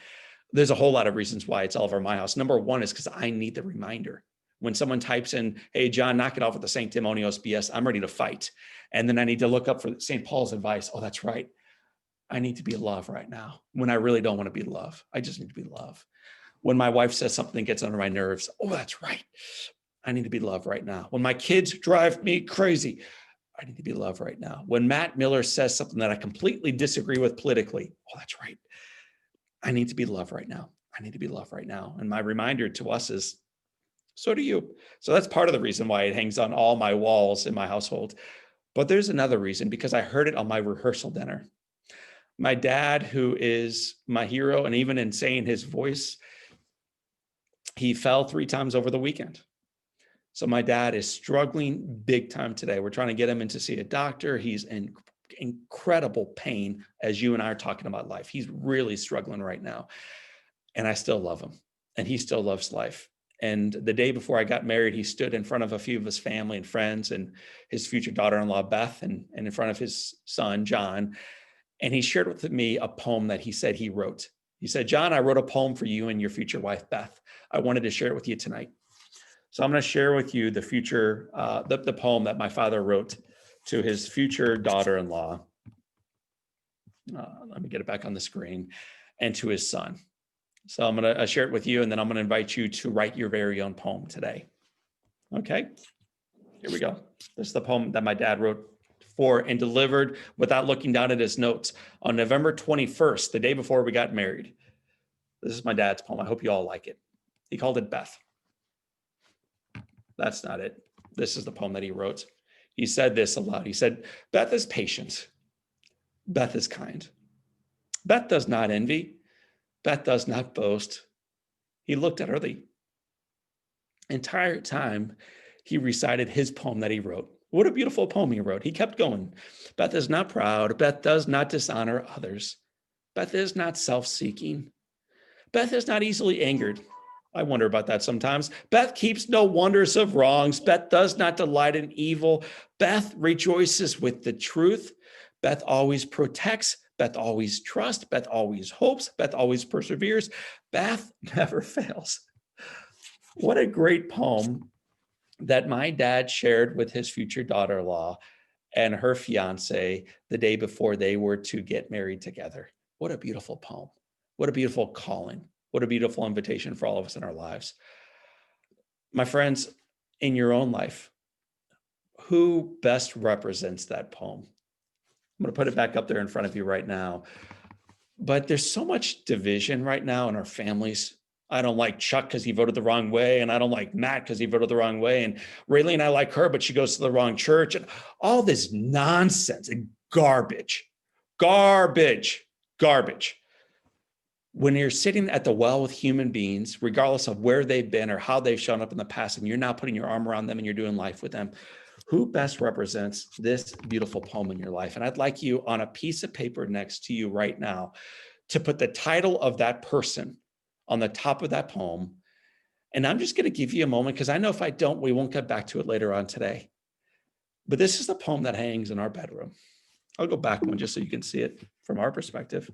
There's a whole lot of reasons why it's all over my house. Number one is because I need the reminder. When someone types in, hey, John, knock it off with the sanctimonious BS, I'm ready to fight. And then I need to look up for St. Paul's advice. Oh, that's right. I need to be love right now when I really don't want to be love. I just need to be love. When my wife says something that gets under my nerves, oh, that's right. I need to be love right now. When my kids drive me crazy, I need to be love right now. When Matt Miller says something that I completely disagree with politically, oh, that's right. I need to be love right now. I need to be love right now. And my reminder to us is, so do you. So that's part of the reason why it hangs on all my walls in my household. But there's another reason, because I heard it on my rehearsal dinner. My dad, who is my hero, and even in saying his voice, he fell 3 times over the weekend. So my dad is struggling big time today. We're trying to get him in to see a doctor. He's in incredible pain as you and I are talking about life. He's really struggling right now. And I still love him, and he still loves life. And the day before I got married, he stood in front of a few of his family and friends and his future daughter-in-law, Beth, and in front of his son, John. And he shared with me a poem that he said he wrote. He said, John, I wrote a poem for you and your future wife, Beth. I wanted to share it with you tonight. So I'm going to share with you the poem that my father wrote to his future daughter-in-law. Let me get it back on the screen, and to his son. So I'm going to share it with you, and then I'm going to invite you to write your very own poem today. Okay, here we go. This is the poem that my dad wrote for and delivered without looking down at his notes on November 21st, the day before we got married. This is my dad's poem. I hope you all like it. He called it Beth. That's not it. This is the poem that he wrote. He said this aloud. He said, Beth is patient. Beth is kind. Beth does not envy. Beth does not boast. He looked at her the entire time he recited his poem that he wrote. What a beautiful poem he wrote. He kept going. Beth is not proud. Beth does not dishonor others. Beth is not self-seeking. Beth is not easily angered. I wonder about that sometimes. Beth keeps no wonders of wrongs. Beth does not delight in evil. Beth rejoices with the truth. Beth always protects. Beth Beth always trusts. Beth always hopes. Beth always perseveres. Beth never fails. What a great poem that my dad shared with his future daughter-in-law and her fiance the day before they were to get married together. What a beautiful poem. What a beautiful calling. What a beautiful invitation for all of us in our lives. My friends, in your own life, who best represents that poem? I'm going to put it back up there in front of you right now. But there's so much division right now in our families. I don't like Chuck because he voted the wrong way, and I don't like Matt because he voted the wrong way. And Raylene, I like her, but she goes to the wrong church. And all this nonsense and garbage. When you're sitting at the well with human beings, regardless of where they've been or how they've shown up in the past, and you're now putting your arm around them and you're doing life with them, who best represents this beautiful poem in your life? And I'd like you on a piece of paper next to you right now to put the title of that person on the top of that poem. And I'm just going to give you a moment, because I know if I don't, we won't get back to it later on today. But this is the poem that hangs in our bedroom. I'll go back one just so you can see it from our perspective.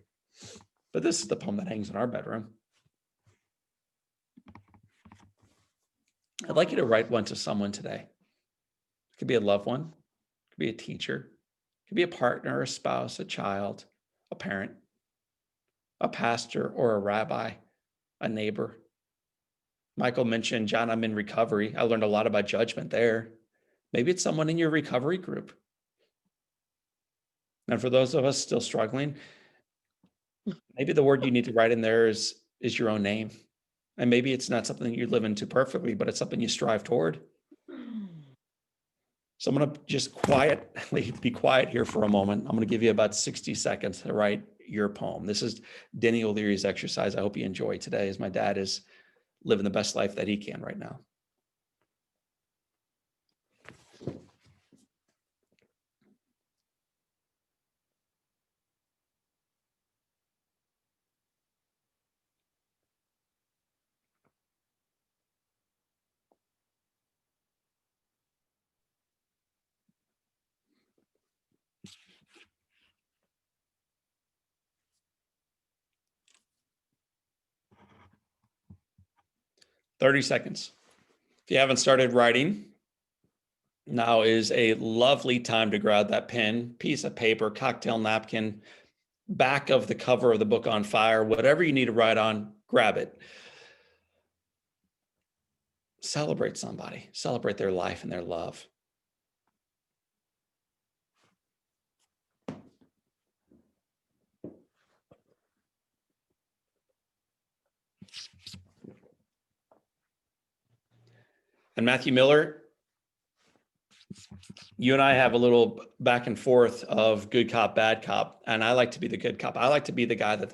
But this is the poem that hangs in our bedroom. I'd like you to write one to someone today. It could be a loved one, it could be a teacher, it could be a partner, a spouse, a child, a parent, a pastor or a rabbi, a neighbor. Michael mentioned, John, I'm in recovery. I learned a lot about judgment there. Maybe it's someone in your recovery group. And for those of us still struggling, maybe the word you need to write in there is your own name. And maybe it's not something you live into perfectly, but it's something you strive toward. So I'm going to just be quiet here for a moment. I'm going to give you about 60 seconds to write your poem. This is Denny O'Leary's exercise. I hope you enjoy today, as my dad is living the best life that he can right now. "30 seconds. If you haven't started writing, now is a lovely time to grab that pen, piece of paper, cocktail napkin, back of the cover of the book on fire, whatever you need to write on, grab it. Celebrate somebody, celebrate their life and their love. And Matthew Miller, you and I have a little back and forth of good cop, bad cop. And I like to be the good cop. I like to be the guy that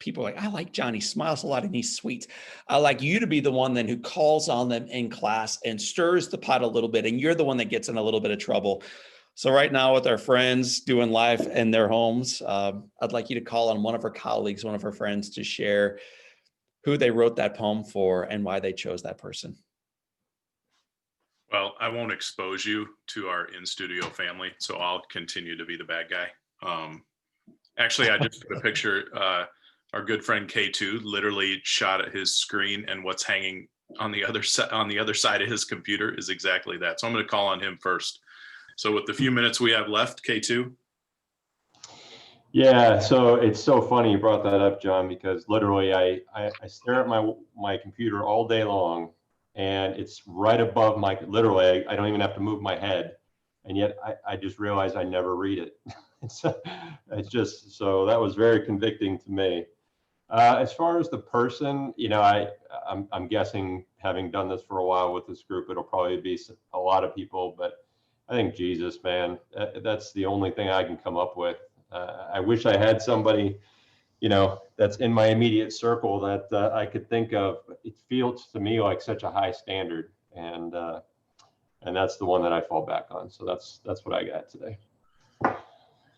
people are like, I like Johnny, smiles a lot and he's sweet. I like you to be the one then who calls on them in class and stirs the pot a little bit. And you're the one that gets in a little bit of trouble. So right now with our friends doing life in their homes, I'd like you to call on one of our colleagues, one of our friends, to share who they wrote that poem for and why they chose that person. Well, I won't expose you to our in-studio family, so I'll continue to be the bad guy. Actually, I just took a picture. Our good friend K2 literally shot at his screen, and what's hanging on the other side of his computer is exactly that. So I'm going to call on him first. So with the few minutes we have left, K2. Yeah, so it's so funny you brought that up, John, because literally I stare at my computer all day long, and it's right above literally I don't even have to move my head, and yet I just realized I never read it. It's just, so that was very convicting to me. As far as the person, I'm guessing, having done this for a while with this group, it'll probably be a lot of people, but I think Jesus, man, that's the only thing I can come up with. I wish I had somebody, that's in my immediate circle that I could think of. It feels to me like such a high standard, and that's the one that I fall back on. So that's what I got today.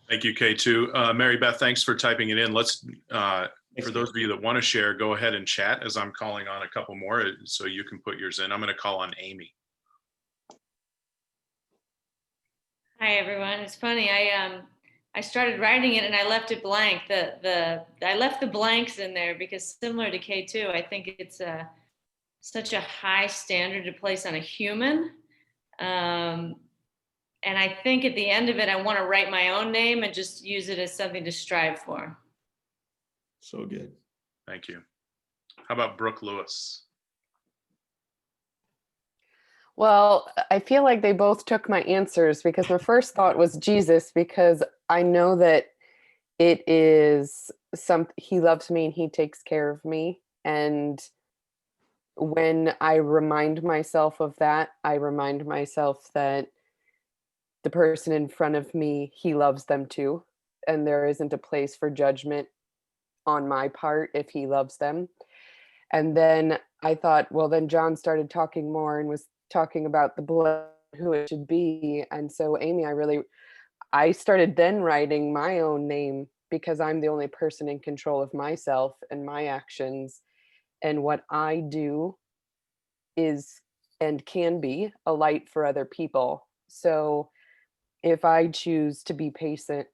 Thank you, K2. Mary Beth, thanks for typing it in. Let's, for those of you that want to share, go ahead and chat as I'm calling on a couple more so you can put yours in. I'm going to call on Amy. Hi, everyone. It's funny. I started writing it and I left it blank. I left the blanks in there because similar to K2, I think it's such a high standard to place on a human. And I think at the end of it, I want to write my own name and just use it as something to strive for. So good. Thank you. How about Brooke Lewis? Well, I feel like they both took my answers because my first thought was Jesus, because I know that it is he loves me and he takes care of me. And when I remind myself of that, I remind myself that the person in front of me, he loves them too. And there isn't a place for judgment on my part if he loves them. And then I thought, well, then John started talking more and was talking about the blood, who it should be. And so Amy, I started then writing my own name because I'm the only person in control of myself and my actions. And what I do is and can be a light for other people. So if I choose to be patient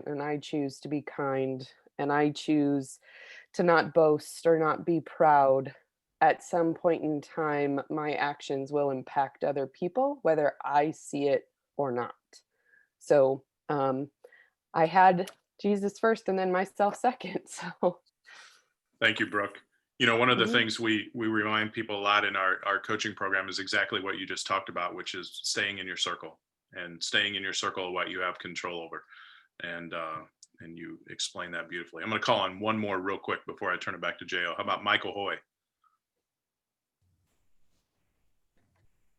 and I choose to be kind and I choose to not boast or not be proud, at some point in time, my actions will impact other people, whether I see it or not. So I had Jesus first and then myself second. So Thank you, Brooke. You know, one of the Mhm. things we remind people a lot in our coaching program is exactly what you just talked about, which is staying in your circle and staying in your circle of what you have control over. And you explain that beautifully. I'm going to call on one more real quick before I turn it back to Jo. How about Michael Hoy?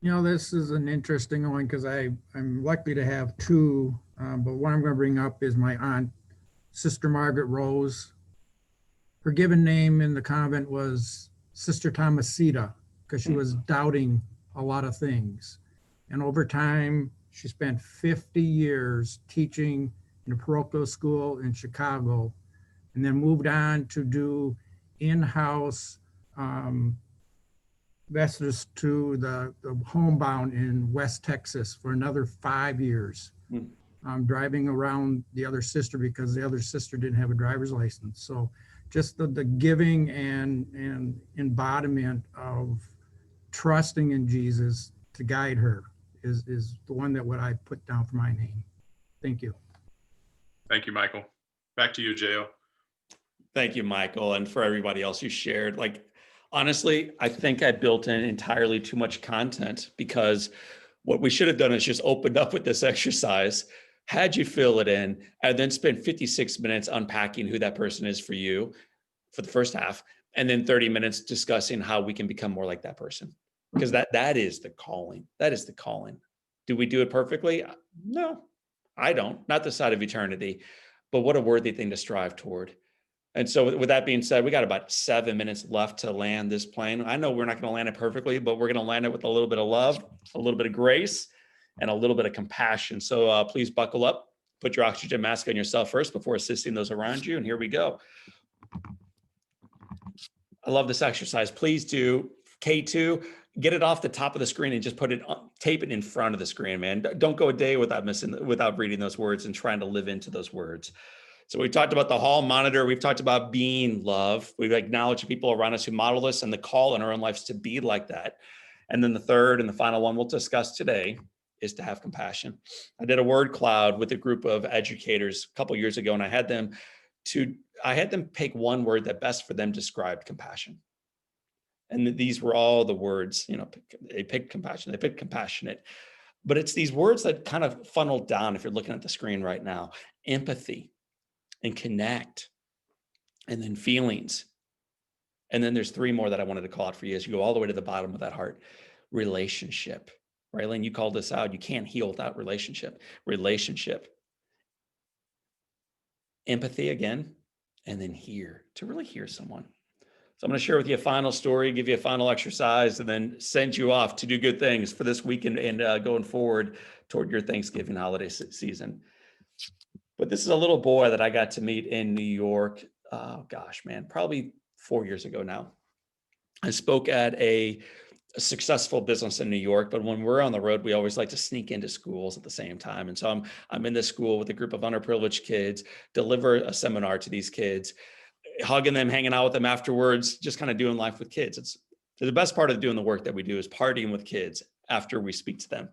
You know, this is an interesting one because I'm likely to have two, but one I'm going to bring up is my aunt, Sister Margaret Rose. Her given name in the convent was Sister Thomasita because she was doubting a lot of things. And over time, she spent 50 years teaching in a parochial school in Chicago, and then moved on to do in-house visitors to the homebound in West Texas for another 5 years. Driving around the other sister because the other sister didn't have a driver's license. So just the giving and embodiment of trusting in Jesus to guide her is the one that what I put down for my name. Thank you. Thank you, Michael. Back to you, Jo. Thank you, Michael. And for everybody else who shared, like, honestly, I think I built in entirely too much content because what we should have done is just opened up with this exercise, had you fill it in, and then spend 56 minutes unpacking who that person is for you for the first half, and then 30 minutes discussing how we can become more like that person. Because that is the calling. That is the calling. Do we do it perfectly? No, I don't. Not the side of eternity, but what a worthy thing to strive toward. And so with that being said, we got about 7 minutes left to land this plane. I know we're not going to land it perfectly, but we're going to land it with a little bit of love, a little bit of grace, and a little bit of compassion. So please buckle up, put your oxygen mask on yourself first before assisting those around you. And here we go. I love this exercise. Please do K2, get it off the top of the screen and just put it on, tape it in front of the screen, man. Don't go a day without reading those words and trying to live into those words. So we talked about the hall monitor. We've talked about being love. We've acknowledged people around us who model this and the call in our own lives to be like that. And then the third and the final one we'll discuss today is to have compassion. I did a word cloud with a group of educators a couple of years ago, and I had them pick one word that best for them described compassion. And these were all the words, they picked compassion, they picked compassionate, but it's these words that kind of funneled down if you're looking at the screen right now: empathy and connect, and then feelings. And then there's three more that I wanted to call out for you as you go all the way to the bottom of that heart: relationship. Raylene, you called this out. You can't heal without relationship. Relationship. Empathy again, and then to really hear someone. So I'm going to share with you a final story, give you a final exercise, and then send you off to do good things for this weekend and going forward toward your Thanksgiving holiday season. But this is a little boy that I got to meet in New York. Oh gosh, man, probably 4 years ago now. I spoke at a a successful business in New York, but when we're on the road, we always like to sneak into schools at the same time. And so I'm in this school with a group of underprivileged kids, deliver a seminar to these kids, hugging them, hanging out with them afterwards, just kind of doing life with kids. It's the best part of doing the work that we do is partying with kids after we speak to them.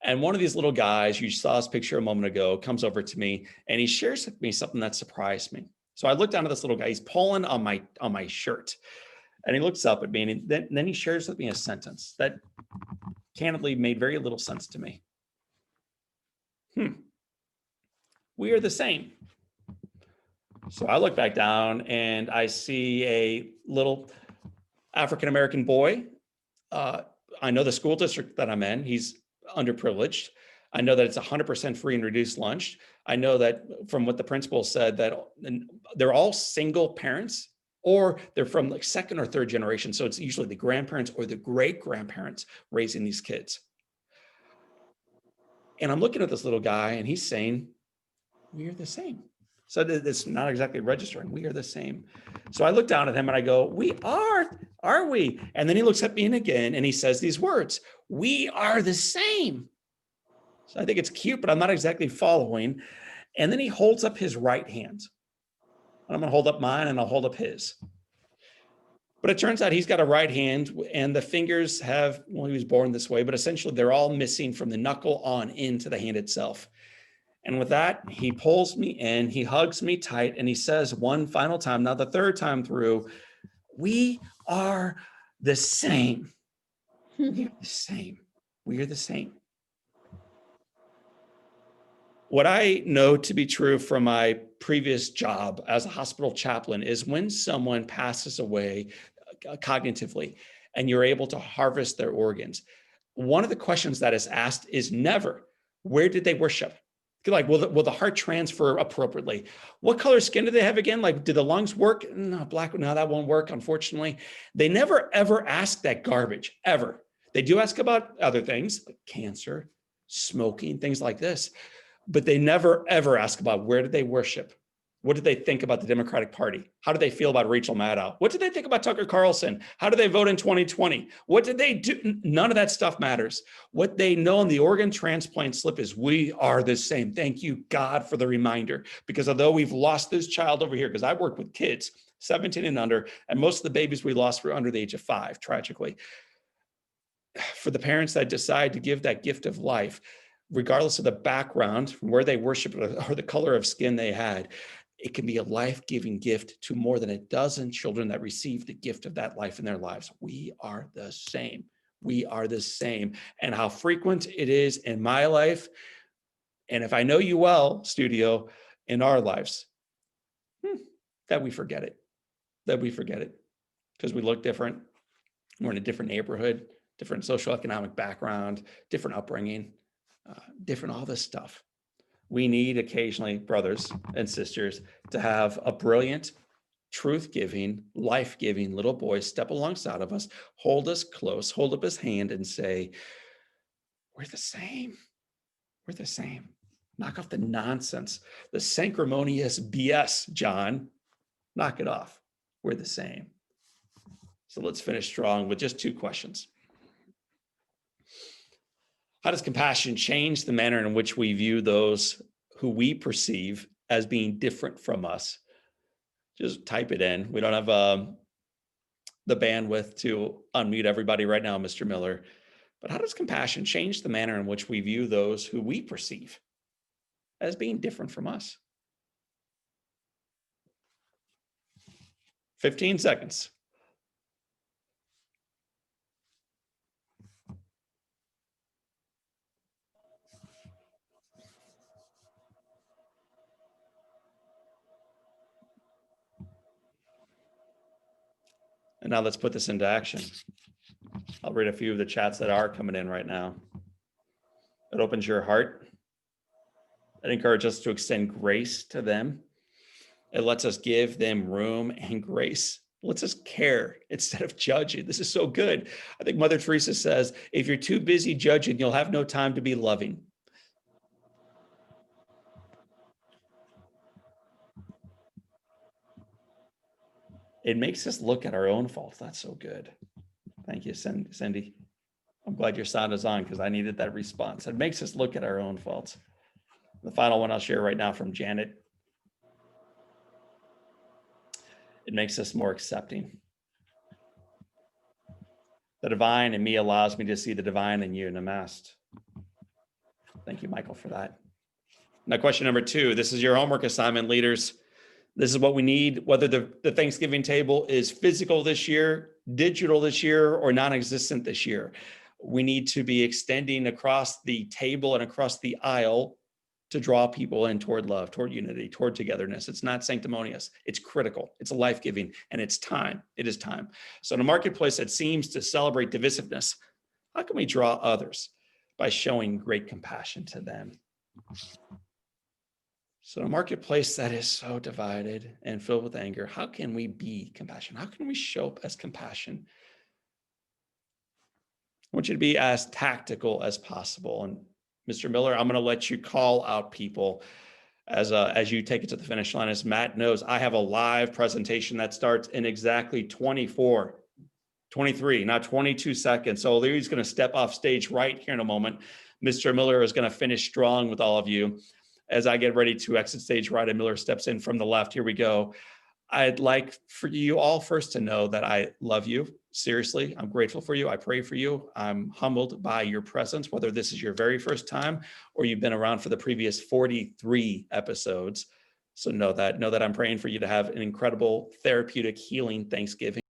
And one of these little guys, you saw his picture a moment ago, comes over to me and he shares with me something that surprised me. So I looked down at this little guy, he's pulling on my shirt. And he looks up at me and then he shares with me a sentence that candidly made very little sense to me. We are the same. So I look back down and I see a little African-American boy. I know the school district that I'm in, he's underprivileged. I know that it's 100% free and reduced lunch. I know that from what the principal said that they're all single parents, or they're from like second or third generation. So it's usually the grandparents or the great grandparents raising these kids. And I'm looking at this little guy and he's saying, we are the same. So it's not exactly registering. We are the same. So I look down at him and I go, we are we? And then he looks at me again and he says these words, we are the same. So I think it's cute, but I'm not exactly following. And then he holds up his right hand. I'm going to hold up mine and I'll hold up his. But it turns out he's got a right hand and the fingers have, well, he was born this way, but essentially they're all missing from the knuckle on into the hand itself. And with that, he pulls me in, he hugs me tight, and he says one final time, now the third time through, we are the same. We are the same. We are the same. What I know to be true from my previous job as a hospital chaplain is when someone passes away cognitively and you're able to harvest their organs, one of the questions that is asked is never, where did they worship? Like, will the heart transfer appropriately? What color skin do they have again? Like, did the lungs work? No, black, no, that won't work, unfortunately. They never, ever ask that garbage, ever. They do ask about other things, like cancer, smoking, things like this. But they never, ever ask about where did they worship? What did they think about the Democratic Party? How did they feel about Rachel Maddow? What did they think about Tucker Carlson? How did they vote in 2020? What did they do? None of that stuff matters. What they know in the organ transplant slip is we are the same. Thank you, God, for the reminder. Because although we've lost this child over here, because I work with kids 17 and under, and most of the babies we lost were under the age of 5, tragically. For the parents that decide to give that gift of life, regardless of the background, from where they worship or the color of skin they had, it can be a life-giving gift to more than a dozen children that receive the gift of that life in their lives. We are the same. We are the same. And how frequent it is in my life, and if I know you well, studio, in our lives, that we forget it. That we forget it. Because we look different. We're in a different neighborhood, different socioeconomic background, different upbringing. Different, all this stuff. We need occasionally, brothers and sisters, to have a brilliant, truth-giving, life-giving little boy step alongside of us, hold us close, hold up his hand and say, we're the same. We're the same. Knock off the nonsense, the sanctimonious BS, John. Knock it off. We're the same. So let's finish strong with just 2 questions. How does compassion change the manner in which we view those who we perceive as being different from us? Just type it in. We don't have the bandwidth to unmute everybody right now, Mr. Miller. But how does compassion change the manner in which we view those who we perceive as being different from us? 15 seconds. And now let's put this into action. I'll read a few of the chats that are coming in right now. It opens your heart. It encourages us to extend grace to them. It lets us give them room and grace. It lets us care instead of judging. This is so good. I think Mother Teresa says, if you're too busy judging, you'll have no time to be loving. It makes us look at our own faults. That's so good. Thank Thank you, Cindy. I'm glad your sound is on because I needed that response. It makes us look at our own faults. The final one I'll share right now from Janet. It makes us more accepting. The divine in me allows me to see the divine in you. Namaste. Thank you, Michael, for that. Now, question number 2. This is your homework assignment, leaders. This is what we need, whether the Thanksgiving table is physical this year, digital this year, or non-existent this year. We need to be extending across the table and across the aisle to draw people in toward love, toward unity, toward togetherness. It's not sanctimonious. It's critical. It's life-giving, and it's time. It is time. So in a marketplace that seems to celebrate divisiveness, how can we draw others? By showing great compassion to them. So in a marketplace that is so divided and filled with anger, how can we be compassion? How can we show up as compassion? I want you to be as tactical as possible. And Mr. Miller, I'm going to let you call out people as you take it to the finish line. As Matt knows, I have a live presentation that starts in exactly 23, not 22 seconds. So Leary's going to step off stage right here in a moment. Mr. Miller is going to finish strong with all of you. As I get ready to exit stage right and Miller steps in from the left, here we go. I'd like for you all first to know that I love you. Seriously, I'm grateful for you. I pray for you. I'm humbled by your presence, whether this is your very first time or you've been around for the previous 43 episodes. So know that I'm praying for you to have an incredible therapeutic healing Thanksgiving.